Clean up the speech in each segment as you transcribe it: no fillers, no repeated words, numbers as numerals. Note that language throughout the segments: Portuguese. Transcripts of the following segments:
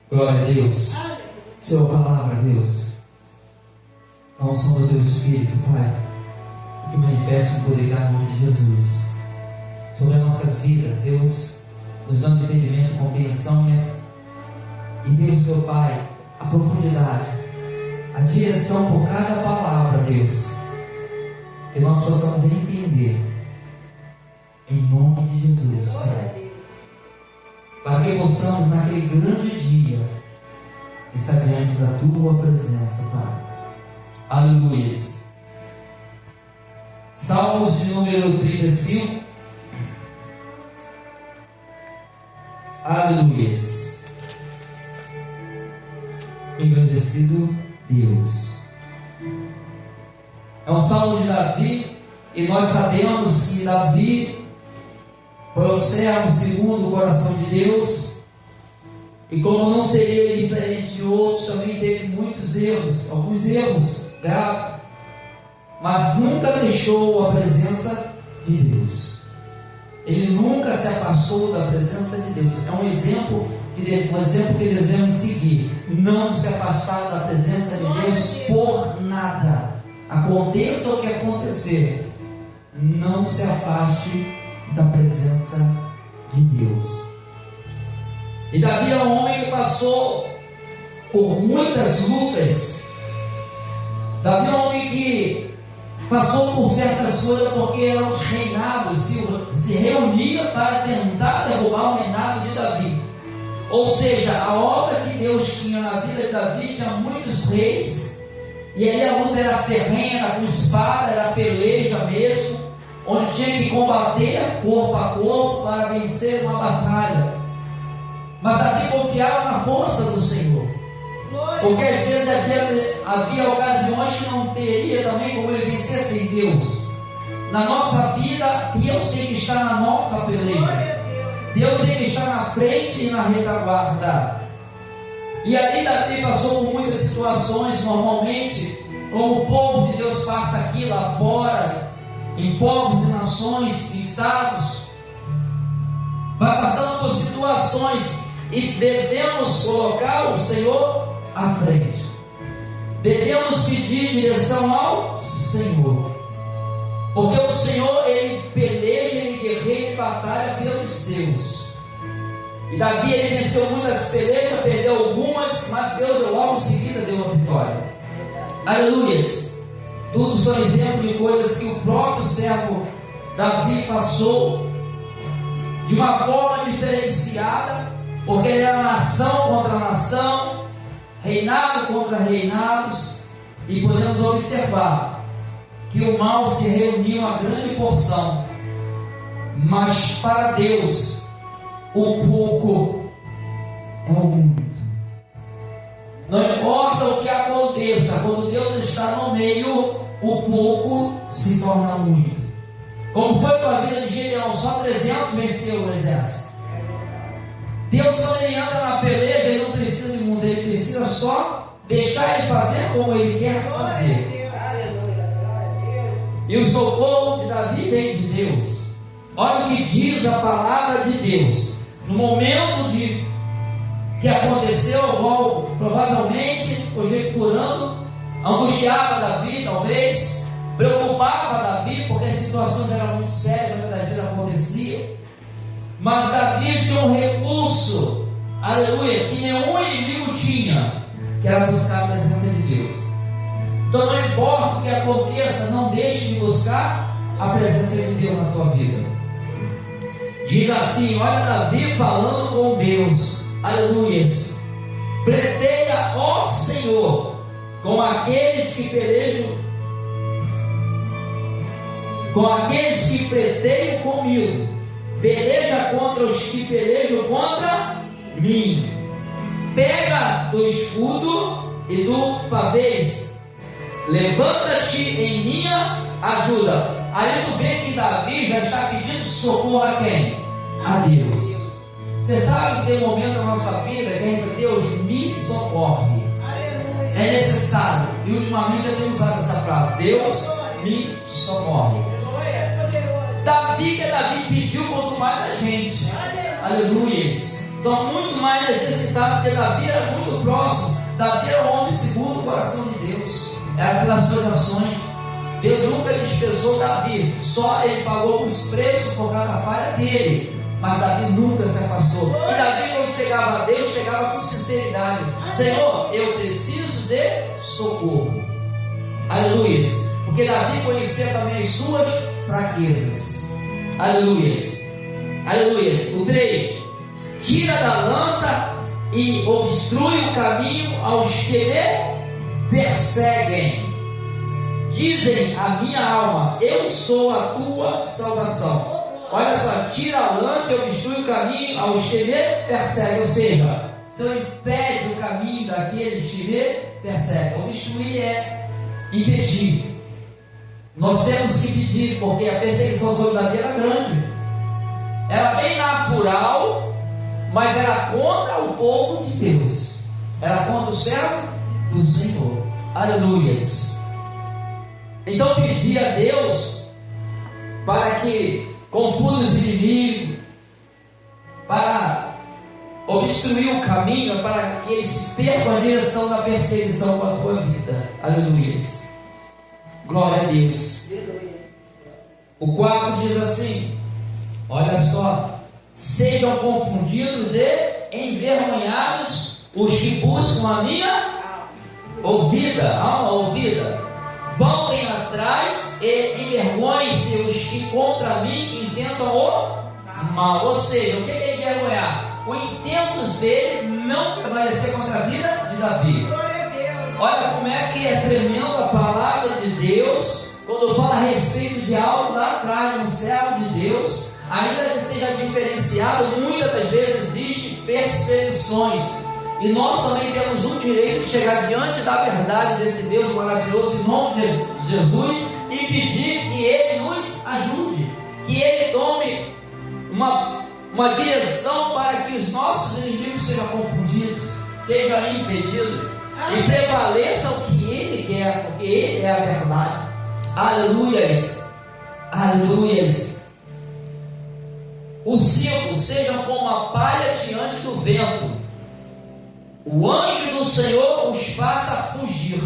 Glória a Deus. Sua palavra, Deus. A unção do teu Espírito, Pai, que manifesta o poder no nome de Jesus sobre as nossas vidas, Deus, nos dando entendimento, compreensão e Deus, teu Pai, a profundidade, a direção por cada palavra, Deus, que nós possamos entender em nome de Jesus, Pai, para que possamos naquele grande dia estar diante da tua presença, Pai. Aleluia. Salmos de número 35. Aleluia. Engrandecido Deus. É um salmo de Davi, e nós sabemos que Davi foi um servo segundo o coração de Deus, e como não seria diferente de outros, também teve muitos erros, alguns erros graves, mas nunca deixou a presença de Deus. Ele nunca se afastou da presença de Deus. É um exemplo que devemos seguir. Não se afastar da presença de Deus por nada. Aconteça o que acontecer, não se afaste da presença de Deus. E Davi é um homem que passou por muitas lutas. Davi é um homem que passou por certas coisas, porque eram os reinados, se reunia para tentar derrubar o reinado de Davi. Ou seja, a obra que Deus tinha na vida de Davi tinha muitos reis, e aí a luta era ferrenha, era com espada, era peleja mesmo, onde tinha que combater corpo a corpo para vencer uma batalha. Mas Davi confiava na força do Senhor, porque às vezes havia ocasiões que não teria também como ele vencer sem Deus. Na nossa vida, Deus tem que estar na nossa peleja, Deus tem que estar na frente e na retaguarda. E ali Davi passou por muitas situações, normalmente, como o povo de Deus passa aqui, lá fora, em povos e nações, estados, vai passando por situações, e devemos colocar o Senhor à frente. Devemos pedir direção ao Senhor, porque o Senhor, Ele peleja, Ele guerreia e batalha pelos seus. E Davi, ele venceu muitas pelejas, perdeu algumas, mas Deus logo em seguida deu uma vitória. Aleluia. Tudo são exemplos de coisas que o próprio servo Davi passou de uma forma diferenciada, porque ele era nação contra nação, reinado contra reinados, e podemos observar que o mal se reuniu uma grande porção, mas para Deus o pouco é o muito. Não importa o que aconteça, quando Deus está no meio, o pouco se torna muito. Como foi com a vida de Gideão, só 300 venceu o exército. Deus, quando Ele anda na peleja, Ele não precisa de muito, Ele precisa só deixar Ele fazer como Ele quer fazer. E o socorro de Davi vem de Deus. Olha o que diz a palavra de Deus. No momento que aconteceu, igual, provavelmente, conjecturando, angustiava Davi, talvez, preocupava Davi, porque as situações eram muito sérias, muitas vezes acontecia. Mas Davi tinha um recurso, aleluia, que nenhum inimigo tinha, que era buscar a presença de Deus. Então não importa o que aconteça, não deixe de buscar a presença de Deus na tua vida. Diga assim, olha Davi falando com Deus, aleluia. Pleiteia, ó Senhor, com aqueles que pelejam, com aqueles que pleteiam comigo. Peleja contra os que pelejam contra mim. Pega do escudo e do pavês. Levanta-te em minha ajuda. Aí tu vê que Davi já está pedindo socorro a quem? A Deus. Você sabe que tem um momento na nossa vida que ainda Deus me socorre. É necessário. E ultimamente eu tenho usado essa frase: Deus me socorre. Davi pediu quanto mais a gente. Aleluia. são muito mais necessitados, porque Davi era muito próximo. Davi era um homem segundo o coração de Deus, era pelas suas ações. Deus nunca desprezou Davi, só ele pagou os preços por cada falha dele, mas Davi nunca se afastou. E Davi, quando chegava a Deus, chegava com sinceridade: Senhor, eu preciso de socorro. Aleluia. Porque Davi conhecia também as suas fraquezas. Aleluia. Aleluia. O 3: tira da lança e obstrui o caminho aos que me perseguem. Dizem a minha alma: eu sou a tua salvação. Olha só, tira a lança e obstrui o caminho aos que me perseguem. Ou seja, o Senhor impede o caminho daqueles que me perseguem. Obstruir é impedir. Nós temos que pedir, porque a perseguição sobre Davi era grande, era bem natural, mas era contra o povo de Deus, era contra o servo do Senhor. Aleluia. Então pedir a Deus para que confuda os inimigos, para obstruir o caminho, para que eles percam a direção da perseguição com a tua vida. Aleluia. Glória a Deus. O 4 diz assim: olha só, sejam confundidos e envergonhados os que buscam a minha alma ouvida. Voltem atrás e envergonhem-se os que contra mim intentam o mal. Ou seja, o que é envergonhar? O intento dele não prevalecer contra a vida de Davi. Olha como é que é tremenda a palavra de Deus quando fala a respeito de algo lá atrás, um servo de Deus, ainda que seja diferenciado, muitas das vezes existem perseguições. E nós também temos o direito de chegar diante da verdade desse Deus maravilhoso, em nome de Jesus, e pedir que Ele nos ajude, que Ele tome uma direção para que os nossos inimigos sejam confundidos, sejam impedidos, e prevaleça o que Ele quer, porque Ele é a verdade. Aleluias, aleluias. O 5: sejam como a palha diante do vento. O anjo do Senhor os faça fugir.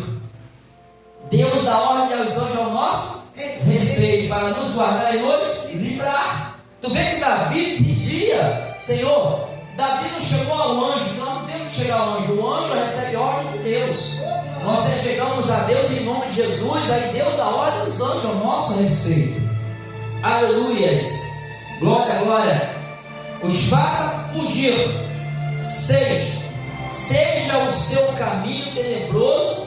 Deus dá ordem aos anjos ao nosso respeito, para nos guardar e nos livrar. Tu vê que Davi pedia: Senhor, Davi não chegou ao anjo, nós não temos que chegar ao anjo. O anjo recebe ordem de Deus. Nós chegamos a Deus em nome de Jesus, aí Deus dá ordem aos anjos ao nosso respeito. Aleluias. Glória, glória. Os faça fugir. 6: seja o seu caminho tenebroso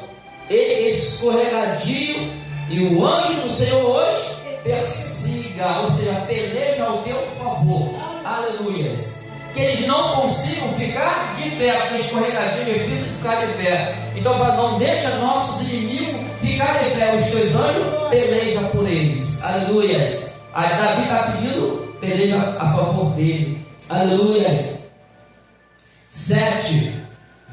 e escorregadio, e o anjo do Senhor hoje persiga, ou seja, peleja ao teu favor. Aleluias. Que eles não consigam ficar de pé, porque escorregadio é difícil de ficar de pé. Então fala: não deixa nossos inimigos ficar de pé, os teus anjos pelejam por eles. Aleluias. Aí Davi está pedindo, peleja a favor dele. Aleluias. 7: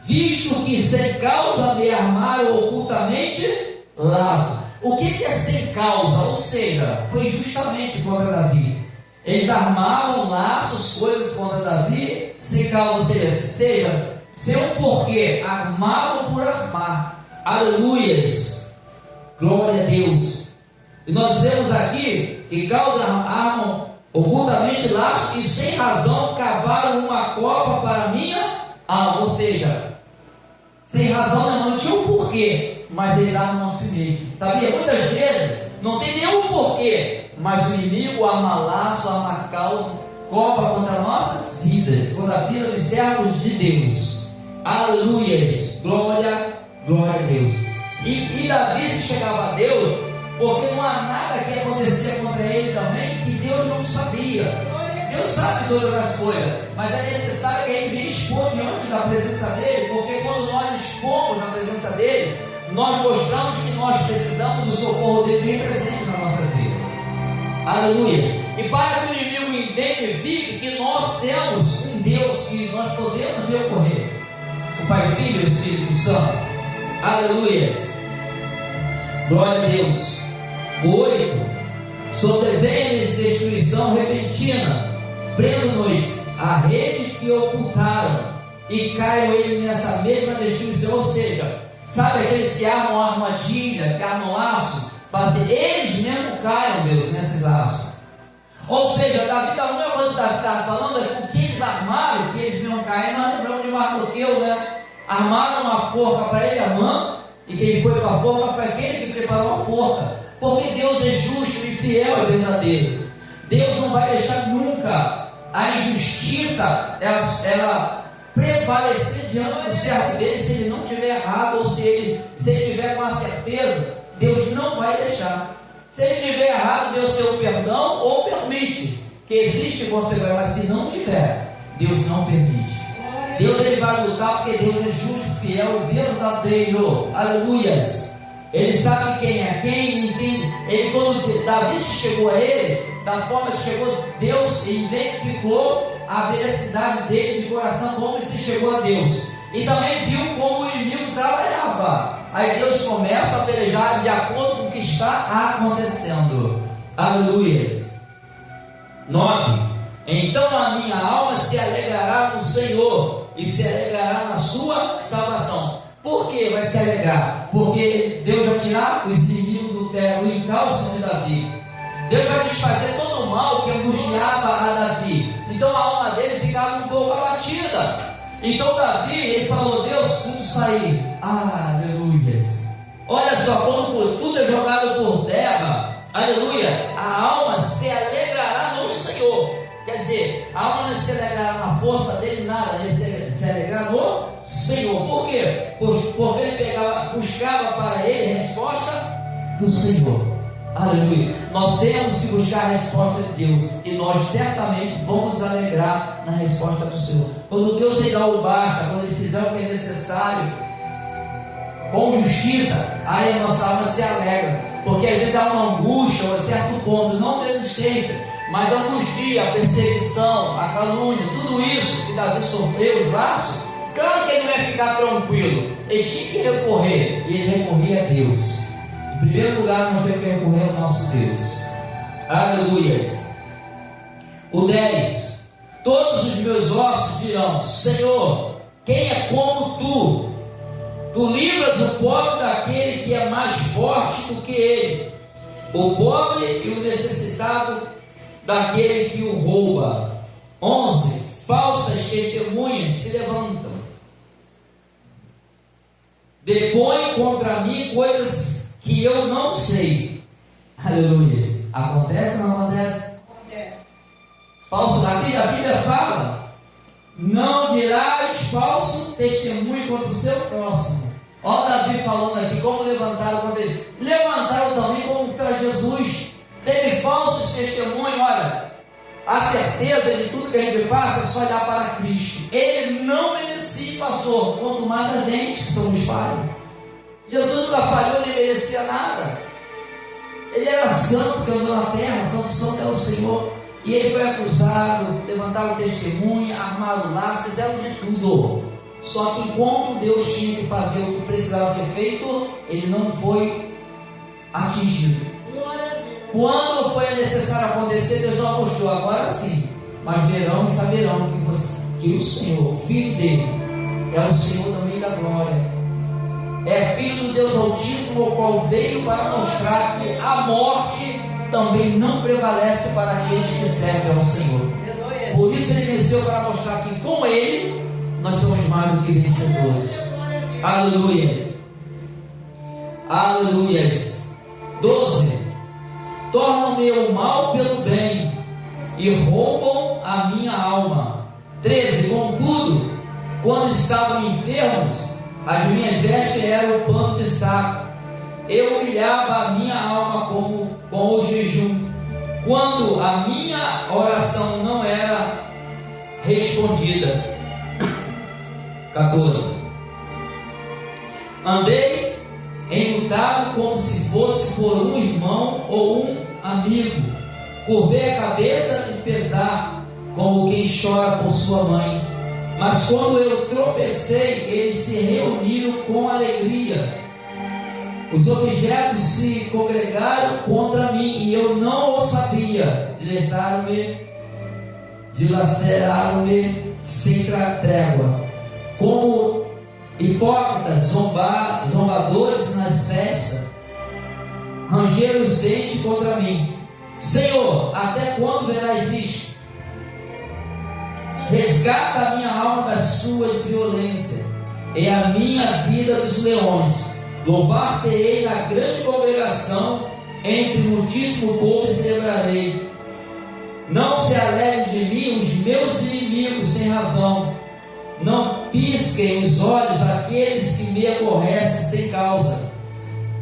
visto que sem causa me armaram ocultamente laço. O que é sem causa? Ou seja, foi justamente contra Davi. Eles armavam laços, coisas contra Davi sem causa, ou seja, sem um porquê, armavam por armar. Aleluias. Glória a Deus. E nós vemos aqui que armam ocultamente laços e sem razão cavaram uma cova para minha alma. Ou seja, sem razão não tinha um porquê, mas eles armam a si mesmo. Sabia? Muitas vezes não tem nenhum porquê, mas o inimigo arma laço, arma causa, cova contra nossas vidas, contra a vida dos servos de Deus. Aleluias. Glória, glória a Deus. E Davi se chegava a Deus, porque não há nada que acontecia contra ele também que Deus não sabia. Deus sabe todas as coisas, mas é necessário que a gente exponha diante da presença dele, porque quando nós expomos na presença dele, nós mostramos que nós precisamos do socorro dele bem presente na nossa vida. Aleluia. E para que o inimigo identifique que nós temos um Deus que nós podemos recorrer, o Pai, Filho e o Espírito Santo. Aleluia. Glória a Deus. 8: sobreveio-lhes destruição repentina, prendo-nos a rede que ocultaram, e caiam ele nessa mesma destruição. Ou seja, sabe aqueles que armam armadilha, que armam laço, eles mesmo caiam, Deus, nesses laços. Ou seja, Davi, a única coisa que Davi está falando é o que eles armaram, que eles não caem. Nós lembramos de Mardoqueu, né? Armaram uma forca para ele, Amã, e quem foi para a forca foi aquele que preparou a forca. Porque Deus é justo e fiel e verdadeiro. Deus não vai deixar nunca a injustiça ela prevalecer diante do servo dele, se ele não tiver errado, ou se ele tiver com a certeza. Deus não vai deixar. Se ele tiver errado, Deus tem o perdão ou permite, que existe consequência, mas se não tiver, Deus não permite. Deus ele vai lutar, porque Deus é justo, fiel, verdadeiro. Aleluias. Ele sabe quem é quem, entende. Ele, quando Davi chegou a ele, da forma que chegou, Deus identificou a veracidade dele de coração, como ele se chegou a Deus, e também viu como o inimigo trabalhava. Aí Deus começa a pelejar de acordo com o que está acontecendo. Aleluia. 9. Então a minha alma se alegrará no Senhor, e se alegrará na sua salvação. Por que vai se alegrar? Porque Deus vai tirar os inimigos do pé, o encalço de Davi. Deus vai desfazer todo o mal que angustiava a Davi. Então a alma dele ficava um pouco abatida. Então Davi, ele falou: Deus, tudo sair. Aleluia. Olha só, quando tudo é jogado por terra, aleluia, a alma se alegrará no Senhor. Quer dizer, a alma não se alegrará na força dele, nada, ele se alegrará no Senhor. Por quê? Porque ele buscava para ele resposta do Senhor. Aleluia. Nós temos que buscar a resposta de Deus, e nós certamente vamos nos alegrar na resposta do Senhor. Quando Deus lhe dá o basta, quando ele fizer o que é necessário com justiça, aí a nossa alma se alegra. Porque às vezes há uma angústia, um certo ponto, não desistência, mas a angústia, a perseguição, a calúnia, tudo isso que Davi sofreu, os laços. Claro que ele não ia ficar tranquilo, ele tinha que recorrer, e ele recorria a Deus. Em primeiro lugar, nós temos que recorrer ao nosso Deus. Aleluia. O 10. Todos os meus ossos dirão: Senhor, quem é como tu? Tu livras o pobre daquele que é mais forte do que ele, o pobre e o necessitado daquele que o rouba. 11. Falsas testemunhas se levantam, depõem contra mim coisas que eu não sei. Aleluia. Acontece ou não acontece? Acontece. Falso, a Bíblia fala: não dirás falso testemunho contra o seu próximo. Olha Davi falando aqui, como levantaram contra ele. Levantaram também contra Jesus. Teve falsos testemunhos. Olha, a certeza de tudo que a gente passa é só olhar para Cristo. Ele não merecia e passou, quanto mais a gente que somos falhos. Jesus nunca falhou, nem merecia nada. Ele era santo que andou na terra, santo é o Senhor. E ele foi acusado, levantaram testemunha, armaram laços, fizeram de tudo. Só que enquanto Deus tinha que fazer o que precisava ser feito, ele não foi atingido. Quando foi necessário acontecer, Deus não mostrou. Agora sim, mas verão e saberão que o Senhor, o Filho dele, é o Senhor também da glória. É Filho do Deus Altíssimo, o qual veio para mostrar que a morte também não prevalece para aqueles que servem ao Senhor. Por isso ele venceu, para mostrar que com ele nós somos mais do que vencedores. Aleluias. Aleluias. 12. Tornam-me o mal pelo bem e roubam a minha alma. 13. Contudo, quando estavam enfermos, as minhas vestes eram pano de saco. Eu humilhava a minha alma com o jejum, quando a minha oração não era respondida. 14. Andei enlutado como se fosse por um irmão ou um amigo. Curvei a cabeça de pesar, como quem chora por sua mãe. Mas quando eu tropecei, eles se reuniram com alegria. Os objetos se congregaram contra mim, e eu não o sabia. Lançaram-me dilaceraram-me sem trégua, como hipócritas, zombadores nas festas, rangeram os dentes contra mim. Senhor, até quando verás isto? Resgata a minha alma das suas violências e a minha vida dos leões. Louvar-te-ei na grande congregação, entre muitíssimo povo celebrarei. Não se alegrem de mim os meus inimigos sem razão. Não pisquem os olhos aqueles que me aborrecem sem causa.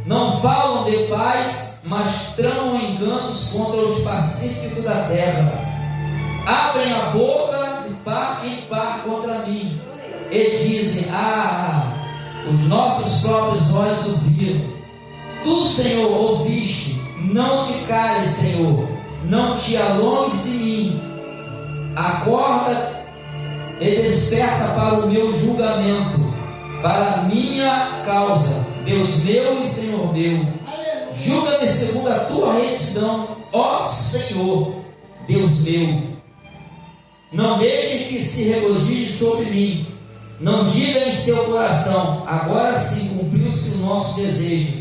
Não falam de paz, mas tramam enganos contra os pacíficos da terra. Abrem a boca de par em par contra mim e dizem: os nossos próprios olhos ouviram. Tu, Senhor, ouviste. Não te cales, Senhor, não te alonges de mim. Acorda e desperta para o meu julgamento, para a minha causa, Deus meu e Senhor meu. Julga-me segundo a tua retidão, ó Senhor, Deus meu. Não deixe que se regozije sobre mim. Não diga em seu coração: agora sim cumpriu-se o nosso desejo.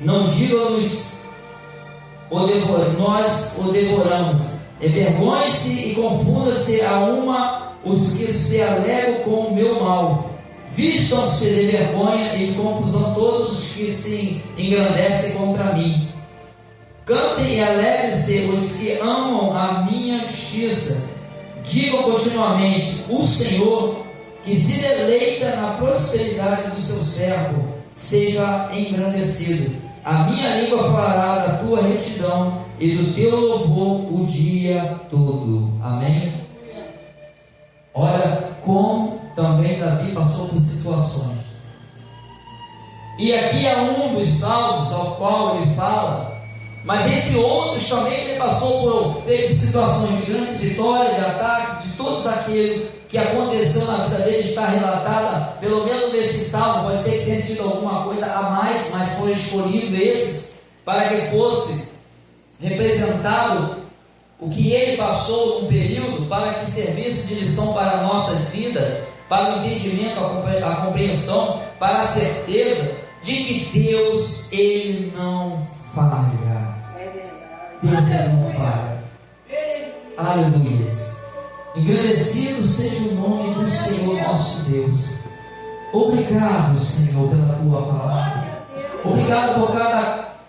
Não diga-nos: nós o devoramos. Envergonhe-se e confunda-se a uma os que se alegram com o meu mal. Vistam-se de vergonha e de confusão todos os que se engrandecem contra mim. Cantem e alegrem-se os que amam a minha justiça. Digam continuamente: o Senhor, que se deleita na prosperidade do seu servo, seja engrandecido. A minha língua falará da tua retidão e do teu louvor o dia todo. Amém? Olha como também Davi passou por situações. E aqui é um dos salmos ao qual ele fala, mas entre outros também ele teve situações de grandes vitórias, de ataque, de todos aquilo que aconteceu na vida dele está relatada, pelo menos nesse salmo. Pode ser que tenha tido alguma coisa a mais, mas foram escolhidos esses para que fosse representado o que ele passou num período, para que servisse de lição para a nossa vida, para o entendimento, a compreensão, para a certeza de que Deus, Ele não falha. Deus, Ele não falha. Aleluia. Engrandecido seja o nome do Senhor nosso Deus. Obrigado, Senhor, pela tua palavra. Obrigado por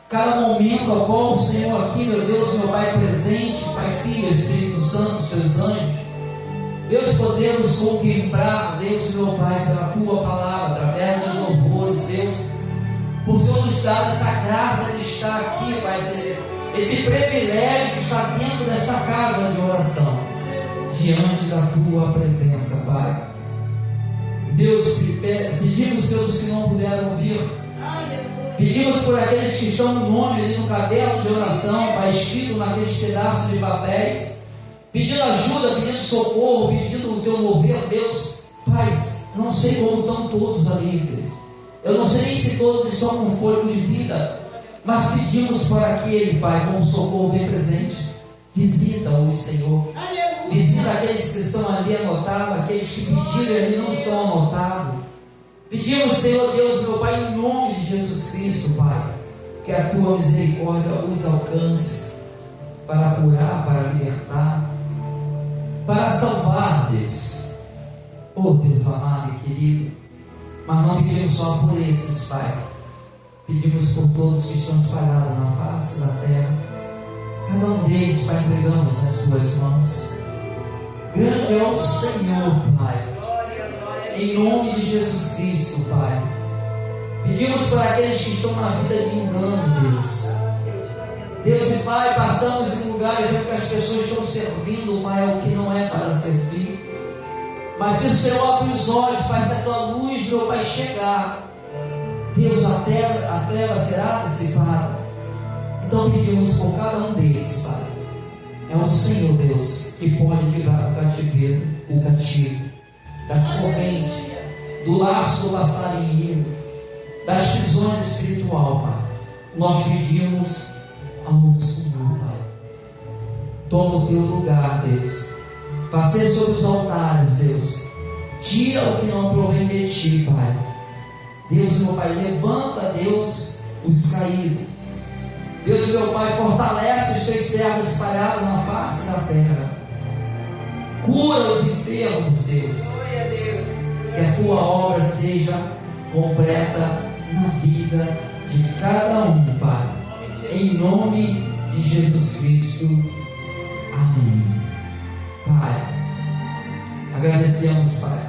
cada momento ao qual o Senhor aqui, meu Deus, meu Pai presente, Pai, Filho, Espírito Santo, seus anjos. Deus, podemos contemplar, Deus, meu Pai, pela tua palavra, através dos louvores, Deus, por Senhor nos dar essa graça de estar aqui, Pai, esse privilégio que está dentro desta casa de oração, diante da tua presença, Pai. Deus, pedimos pelos que não puderam vir, pedimos por aqueles que estão no nome ali no caderno de oração, Pai, escrito naqueles pedaços de papéis, pedindo ajuda, pedindo socorro, pedindo o teu mover, Deus. Pai, não sei como estão todos ali, Deus. Eu não sei nem se todos estão com fôlego de vida, mas pedimos para aquele, Pai, com um socorro bem presente. Visita-os, Senhor. Visita aqueles que estão ali anotados, aqueles que pediram ali não estão anotados. Pedimos, Senhor Deus, meu Pai, em nome de Jesus Cristo, Pai, que a tua misericórdia os alcance para curar, para libertar, para salvar, Deus. Oh, Deus amado e querido, mas não pedimos só por esses, Pai. Pedimos por todos que estão espalhados na face da terra. Cada um deles, Pai, entregamos nas tuas mãos. Grande é o Senhor, Pai, em nome de Jesus Cristo, Pai. Pedimos para aqueles que estão na vida de engano, Deus. Deus e Pai, passamos em lugares que as pessoas estão servindo, Pai, o que não é para servir. Mas se o Senhor abre os olhos, faz a tua luz, meu Pai, chegar, Deus, a treva será dissipada. Então pedimos por cada um deles, Pai. É o Senhor, Deus, que pode livrar do cativeiro o cativo, da corrente, do laço do passarinheiro, das prisões espiritual, Pai. Nós pedimos ao Senhor, Pai. Toma o teu lugar, Deus. Passei sobre os altares, Deus. Tira o que não provém de ti, Pai. Deus, meu Pai, levanta, Deus, os caídos. Deus, meu Pai, fortalece os teus servos espalhados na face da terra. Cura os enfermos, Deus. Que a tua obra seja completa na vida de cada um, Pai. Em nome de Jesus Cristo. Amém. Pai, agradecemos, Pai,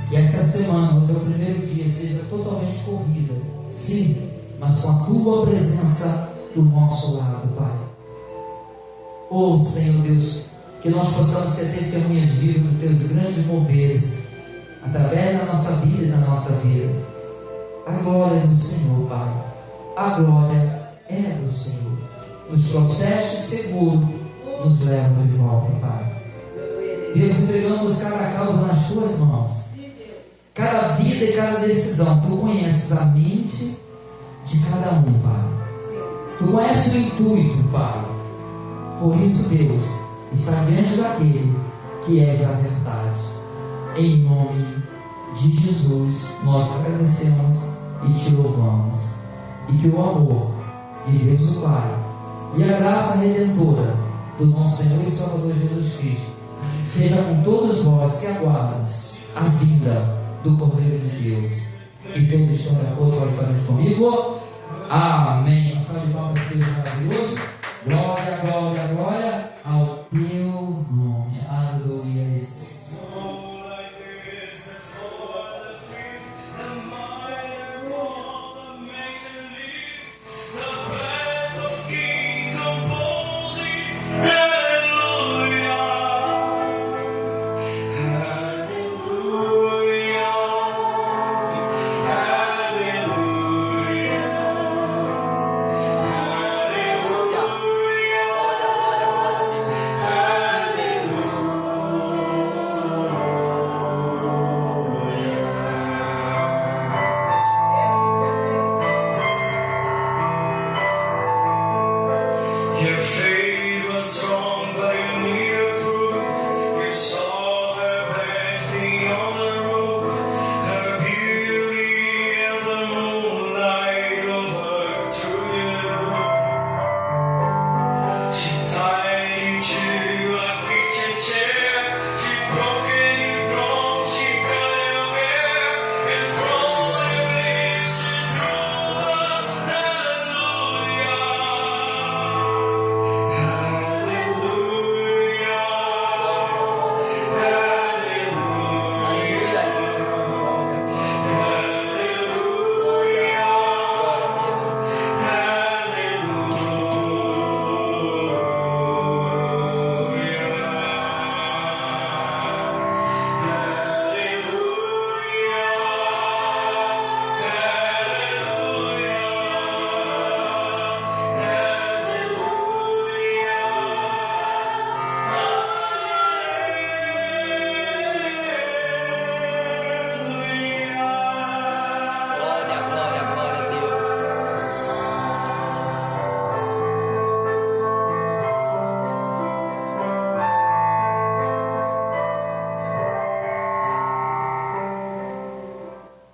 que essa semana, hoje é o primeiro dia, seja totalmente corrida, sim, mas com a tua presença do nosso lado, Pai. Oh, Senhor Deus, que nós possamos ser testemunhas vivas dos teus grandes moveres, através da nossa vida e da nossa vida. A glória é do Senhor, Pai. A glória é do Senhor. Nos processos seguros, nos leva de volta, Pai. Deus, entregamos cada causa nas tuas mãos. Cada vida e cada decisão. Tu conheces a mente de cada um, Pai. Tu conheces o intuito, Pai. Por isso, Deus, está diante daquele que és a verdade. Em nome de Jesus, nós agradecemos e te louvamos. E que o amor de Deus o Pai e a graça redentora do nosso Senhor e Salvador Jesus Cristo seja com todos vós que aguardam a vinda do Cordeiro de Deus. E todos estão de acordo para estarmos comigo? Amém. Uma salva de palmas, Deus maravilhoso. Glória, glória, glória.